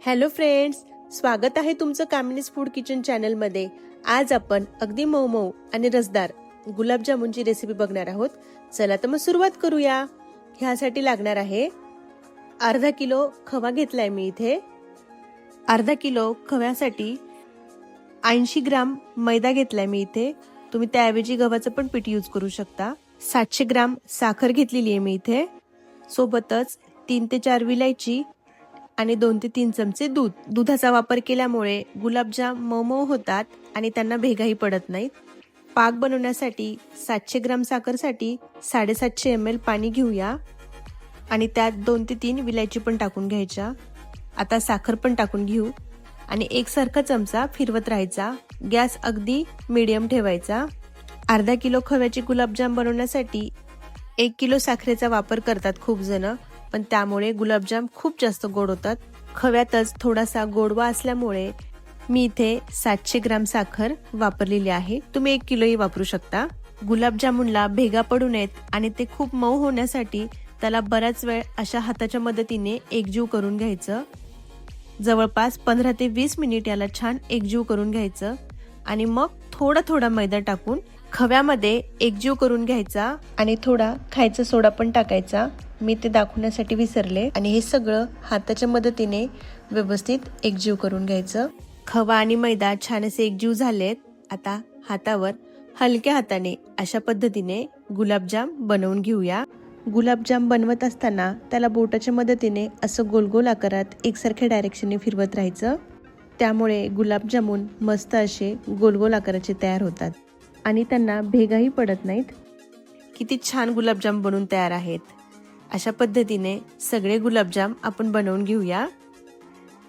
Hello friends, स्वागत आहे तुमचं कामिनीज फूड किचन चॅनलमध्ये। आज आपण अगदी मऊ मऊ आणि रसदार गुलाबजामुनची रेसिपी बघणार आहोत। चला तर मग सुरुवात करूया। ह्यासाठी लागणार आहे अर्धा किलो खवा घेतलाय मी इथे। अर्धा किलो खव्यासाठी 80 ग्राम मैदा घेतलाय मी इथे। तुम्ही त्याऐवजी गव्हाचं पण पीठ यूज करू शकता। 700 ग्राम साखर घेतलेली आहे मी इथे। सोबतच 3 ते 4 विलायची आणि 2 ते 3 चमचे दूध। दुधाचा वापर केल्यामुळे गुलाबजाम मऊ होतात आणि त्यांना भेगाही पडत नाहीत। पाक बनवण्यासाठी 700 ग्राम साखरसाठी 750 ml पाणी घेऊया आणि त्यात 2 ते 3 विलायची पण टाकून घ्यायच्या। आता साखर पण टाकून घेऊ आणि एकसारखा चमचा फिरवत राहायचा। गॅस अगदी मीडियम ठेवायचा। अर्धा किलो खव्याचे गुलाबजाम बनवण्यासाठी 1 किलो साखरेचा वापर करतात खूप जण, पण त्यामुळे गुलाबजाम खूप जास्त गोड होतात। खव्यातच थोडासा गोडवा असल्यामुळे मी इथे 700 ग्राम साखर वापरलेली आहे। तुम्ही 1 किलोही वापरू शकता। गुलाबजामुनला भेगा पडू नयेत आणि ते खूप मऊ होण्यासाठी त्याला बराच वेळ अशा हाताच्या मदतीने एकजीव करून घ्यायचं। जवळपास 15 ते 20 मिनिट याला छान एकजीव करून घ्यायचं आणि मग थोडा मैदा टाकून खव्यामध्ये एकजीव करून घ्यायचा आणि थोडा खायचा सोडा पण टाकायचा। मी ते दाखवण्यासाठी विसरले। आणि हे सगळं हाताच्या मदतीने व्यवस्थित एकजीव करून घ्यायचं। खवा आणि मैदा छान असे एकजीव झालेत। आता हातावर हलक्या हाताने अशा पद्धतीने गुलाबजाम बनवून घेऊया। गुलाबजाम बनवत असताना त्याला बोटाच्या मदतीने असं गोल आकारात एकसारख्या डायरेक्शनने फिरवत राहायचं। त्यामुळे गुलाबजामुन मस्त असे गोल आकाराचे तयार होतात आणि त्यांना भेगाही पडत नाहीत। किती छान गुलाबजाम बनून तयार आहेत। अशा पद्धतीने सगळे गुलाबजाम आपण बनवून घेऊया।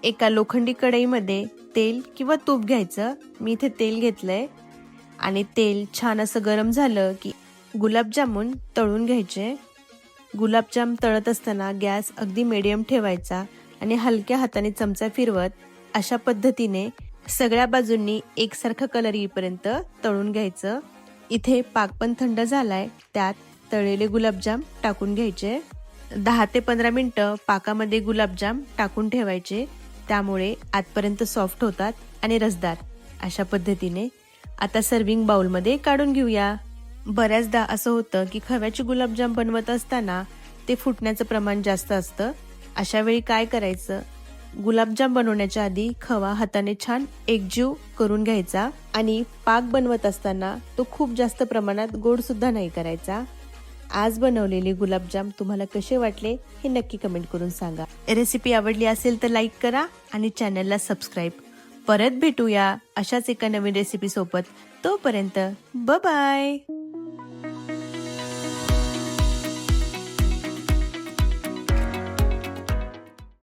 एका लोखंडी कढईमध्ये तेल किंवा तूप घ्यायचं। मी इथे तेल घेतलंय आणि तेल छान असं गरम झालं की गुलाबजामुन तळून घ्यायचे। गुलाबजाम तळत असताना गॅस अगदी मीडियम ठेवायचा आणि हलक्या हाताने चमचा फिरवत अशा पद्धतीने सगळ्या बाजूंनी एकसारखा कलर येईपर्यंत तळून घ्यायचं। इथे पाक पण थंड झालाय, त्यात तळलेले गुलाबजाम टाकून घ्यायचे। 10 ते 15 मिनिटं पाकामध्ये गुलाबजाम टाकून ठेवायचे, त्यामुळे आतपर्यंत सॉफ्ट होतात आणि रसदार। अशा पद्धतीने आता सर्विंग बाउलमध्ये काढून घेऊया। बऱ्याचदा असं होतं की खव्याचे गुलाबजाम बनवत असताना ते फुटण्याचं प्रमाण जास्त असतं। अशा वेळी काय करायचं, गुलाबजाम बनवण्याच्या आधी खवा हाताने छान एकजीव करून घ्यायचा आणि पाक बनवत असताना तो खूप जास्त प्रमाणात गोड सुद्धा नाही करायचा। आज बनवलेले गुलाबजाम तुम्हाला कसे वाटले हे नक्की कमेंट करून सांगा। रेसिपी आवडली असेल तर लाईक करा आणि चॅनलला सबस्क्राईब। परत भेटूया अशाच एका नवीन रेसिपी सोबत। तोपर्यंत बाय बाय।